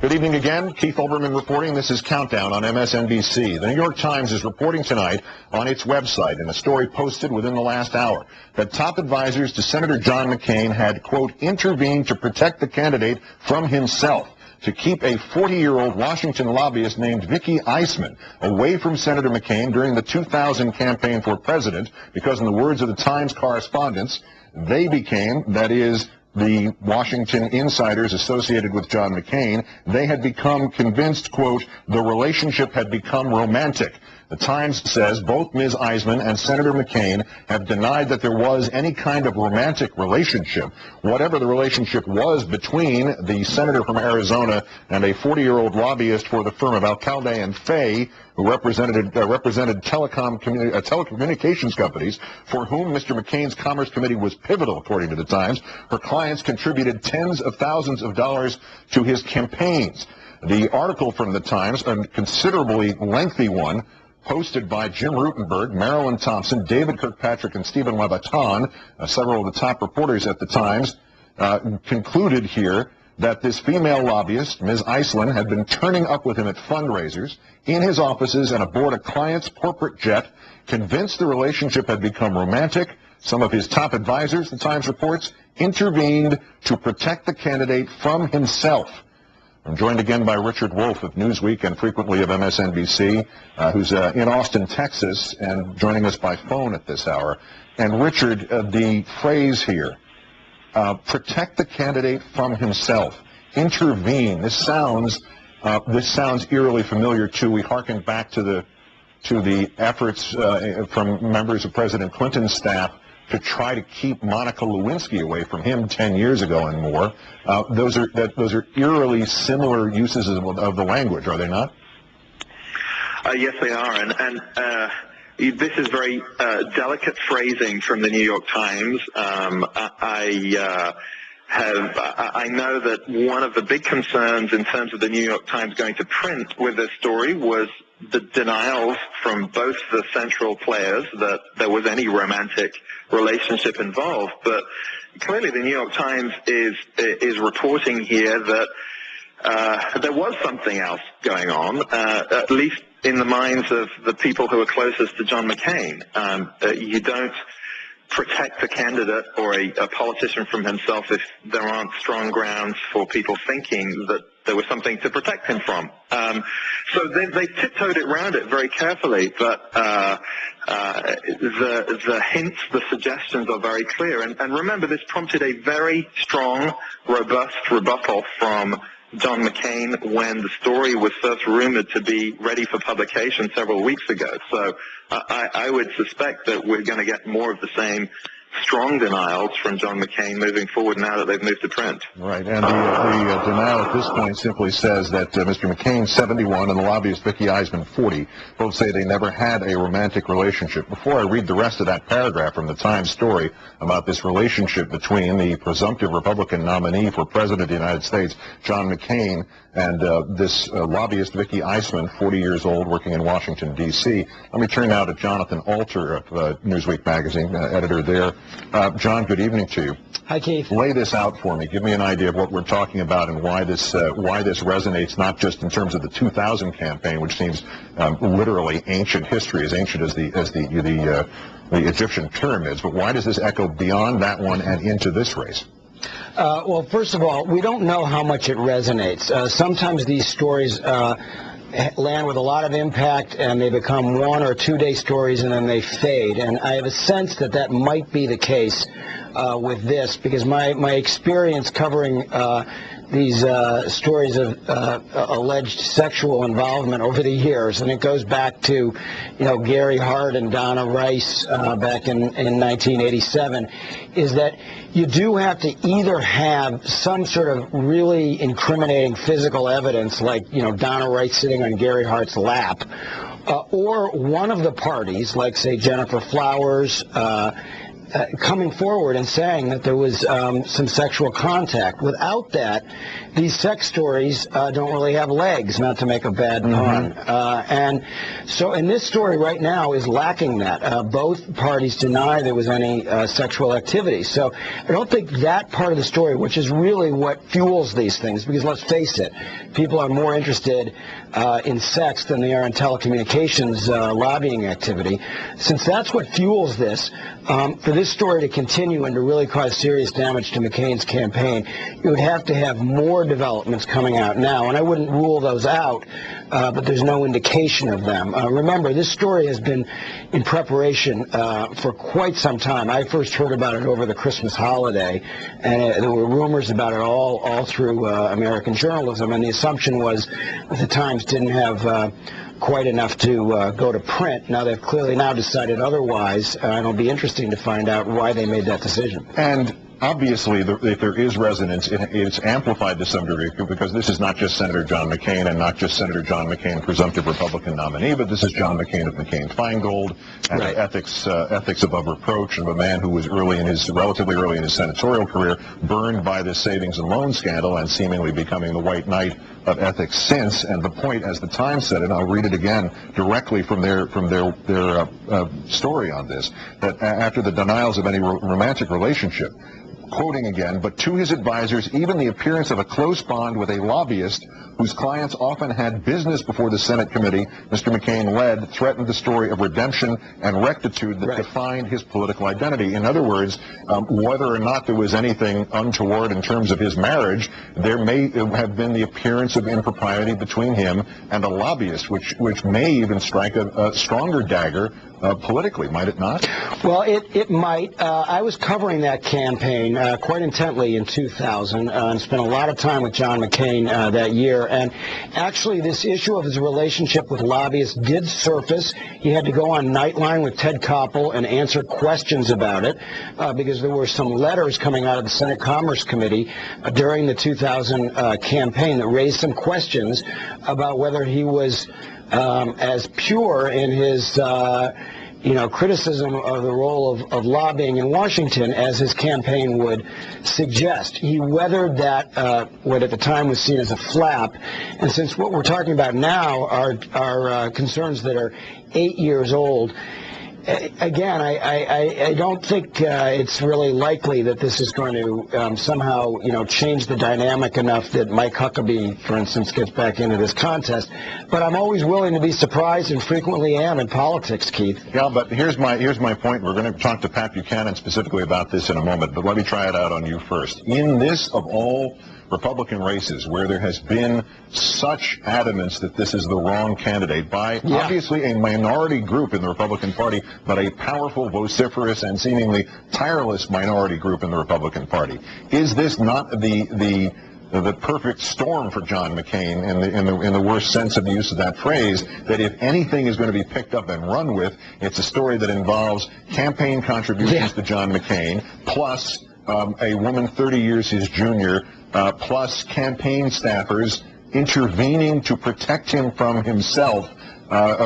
Good evening again. Keith Olbermann reporting. This is Countdown on MSNBC. The New York Times is reporting tonight on its website in a story posted within the last hour that top advisors to Senator John McCain had, quote, intervened to protect the candidate from himself, to keep a 40-year-old Washington lobbyist named Vicky Eisman away from Senator McCain during the 2000 campaign for president because, in the words of the Times correspondents, they became, that is, the Washington insiders associated with John McCain, they had become convinced, quote, the relationship had become romantic. The Times says both Ms. Eisman and Senator McCain have denied that there was any kind of romantic relationship. Whatever the relationship was between the senator from Arizona and a 40-year-old lobbyist for the firm of Alcalde and Fay, who represented telecommunications companies for whom Mr. McCain's Commerce Committee was pivotal, according to the Times. Her clients contributed tens of thousands of dollars to his campaigns. The article from the Times, a considerably lengthy one, posted by Jim Rutenberg, Marilyn Thompson, David Kirkpatrick, and Stephen Levitan, several of the top reporters at the Times, concluded here that this female lobbyist, Ms. Eisman, had been turning up with him at fundraisers, in his offices, and aboard a client's corporate jet, convinced the relationship had become romantic. Some of his top advisors, the Times reports, intervened to protect the candidate from himself. I'm joined again by Richard Wolff of Newsweek and frequently of MSNBC, who's in Austin, Texas, and joining us by phone at this hour. And Richard, the phrase here, protect the candidate from himself, intervene. This sounds eerily familiar too. We hearken back to the efforts from members of President Clinton's staff to try to keep Monica Lewinsky away from him 10 years ago and more. Those are eerily similar uses of the language, are they not? Yes, they are, and this is very delicate phrasing from the New York Times. I know that one of the big concerns in terms of the New York Times going to print with this story was the denials from both the central players that there was any romantic relationship involved. But clearly the New York Times is reporting here that there was something else going on, at least in the minds of the people who are closest to John McCain. You don't protect a candidate or a politician from himself if there aren't strong grounds for people thinking that there was something to protect him from. So they tiptoed around it very carefully, but the hints, the suggestions are very clear. And remember, this prompted a very strong, robust rebuttal from John McCain when the story was first rumored to be ready for publication several weeks ago. So I would suspect that we're going to get more of the same strong denials from John McCain moving forward now that they've moved to print. Right, and the denial at this point simply says that Mr. McCain, 71, and the lobbyist Vicky Eisman, 40, both say they never had a romantic relationship. Before I read the rest of that paragraph from the Times story about this relationship between the presumptive Republican nominee for President of the United States, John McCain, and this lobbyist Vicky Eisman, 40 years old, working in Washington, D.C., let me turn now to Jonathan Alter of Newsweek magazine, editor there. John, good evening to you. Hi, Keith. Lay this out for me. Give me an idea of what we're talking about and why this resonates, not just in terms of the 2000 campaign, which seems literally ancient history, as ancient as the Egyptian pyramids, but why does this echo beyond that one and into this race? Well, first of all, we don't know how much it resonates. Sometimes these stories land with a lot of impact and they become 1 or 2 day stories and then they fade. And I have a sense that that might be the case with this, because my experience covering these stories of alleged sexual involvement over the years, and it goes back to, Gary Hart and Donna Rice back in 1987, is that you do have to either have some sort of really incriminating physical evidence, like, Donna Rice sitting on Gary Hart's lap, or one of the parties, like, say, Jennifer Flowers, coming forward and saying that there was some sexual contact. Without that, these sex stories don't really have legs, not to make a bad pun. And so, and this story right now is lacking that. Both parties deny there was any sexual activity. So I don't think that part of the story, which is really what fuels these things, because let's face it, people are more interested in sex than they are in telecommunications lobbying activity. Since that's what fuels this, for this story to continue and to really cause serious damage to McCain's campaign, you would have to have more developments coming out now. And I wouldn't rule those out, but there's no indication of them. Remember, this story has been in preparation for quite some time. I first heard about it over the Christmas holiday, and there were rumors about it all through American journalism, and the assumption was that the Times didn't have quite enough to go to print. Now they've clearly now decided otherwise, and it'll be interesting to find out why they made that decision. And obviously, if there is resonance, it's amplified to some degree, because this is not just Senator John McCain and not just Senator John McCain, presumptive Republican nominee, but this is John McCain of McCain-Feingold, and right. ethics above reproach, of a man who was relatively early in his senatorial career, burned by this savings and loan scandal and seemingly becoming the white knight of ethics since. And the point, as the Times said it, I'll read it again directly from their story on this, that after the denials of any romantic relationship, quoting again, but to his advisors, even the appearance of a close bond with a lobbyist whose clients often had business before the Senate committee Mr. McCain led threatened the story of redemption and rectitude that defined his political identity. In other words, whether or not there was anything untoward in terms of his marriage, there may have been the appearance of impropriety between him and a lobbyist, which may even strike a stronger dagger politically, might it not? Well, it might. I was covering that campaign quite intently in 2000 and spent a lot of time with John McCain that year. And actually, this issue of his relationship with lobbyists did surface. He had to go on Nightline with Ted Koppel and answer questions about it because there were some letters coming out of the Senate Commerce Committee during the 2000 campaign that raised some questions about whether he was as pure in his criticism of the role of lobbying in Washington as his campaign would suggest. He weathered that, what at the time was seen as a flap, and since what we're talking about now are concerns that are 8 years old, again, I don't think it's really likely that this is going to somehow, change the dynamic enough that Mike Huckabee, for instance, gets back into this contest. But I'm always willing to be surprised, and frequently am in politics, Keith. Yeah, but here's my point. We're going to talk to Pat Buchanan specifically about this in a moment, but let me try it out on you first. In this, of all Republican races where there has been such adamance that this is the wrong candidate by obviously a minority group in the Republican Party, but a powerful, vociferous, and seemingly tireless minority group in the Republican Party. Is this not the perfect storm for John McCain in the worst sense of the use of that phrase, that if anything is going to be picked up and run with, it's a story that involves campaign contributions to John McCain, plus a woman 30 years his junior, plus campaign staffers intervening to protect him from himself,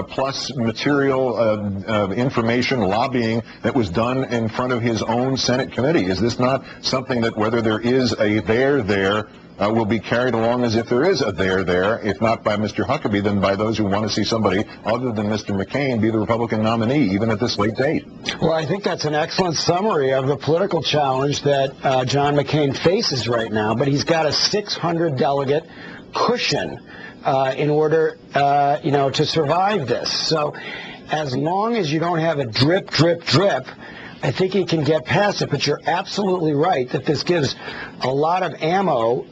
plus material information, lobbying that was done in front of his own Senate committee? Is this not something that, whether there is a there, will be carried along as if there is a there, if not by Mr. Huckabee, then by those who want to see somebody other than Mr. McCain be the Republican nominee, even at this late date? Well, I think that's an excellent summary of the political challenge that John McCain faces right now, but he's got a 600-delegate cushion in order, to survive this. So as long as you don't have a drip, I think he can get past it, but you're absolutely right that this gives a lot of ammo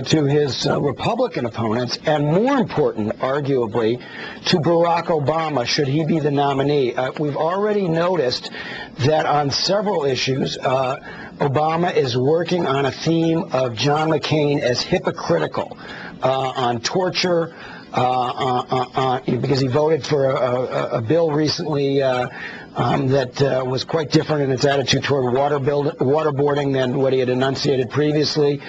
to his Republican opponents, and more important, arguably, to Barack Obama, should he be the nominee. We've already noticed that on several issues, Obama is working on a theme of John McCain as hypocritical on torture, because he voted for a bill recently that was quite different in its attitude toward waterboarding than what he had enunciated previously.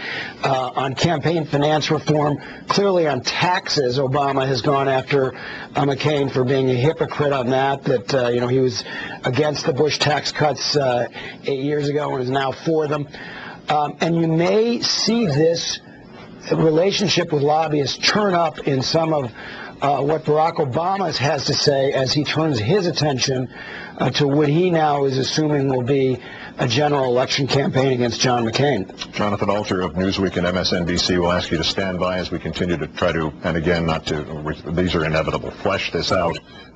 On campaign finance reform, clearly on taxes, Obama has gone after McCain for being a hypocrite on that he was against the Bush tax cuts 8 years ago and is now for them. And you may see this relationship with lobbyists turn up in some of what Barack Obama has to say as he turns his attention to what he now is assuming will be a general election campaign against John McCain. Jonathan Alter of Newsweek and MSNBC will ask you to stand by as we continue to try to, and again, not to, these are inevitable, flesh this out.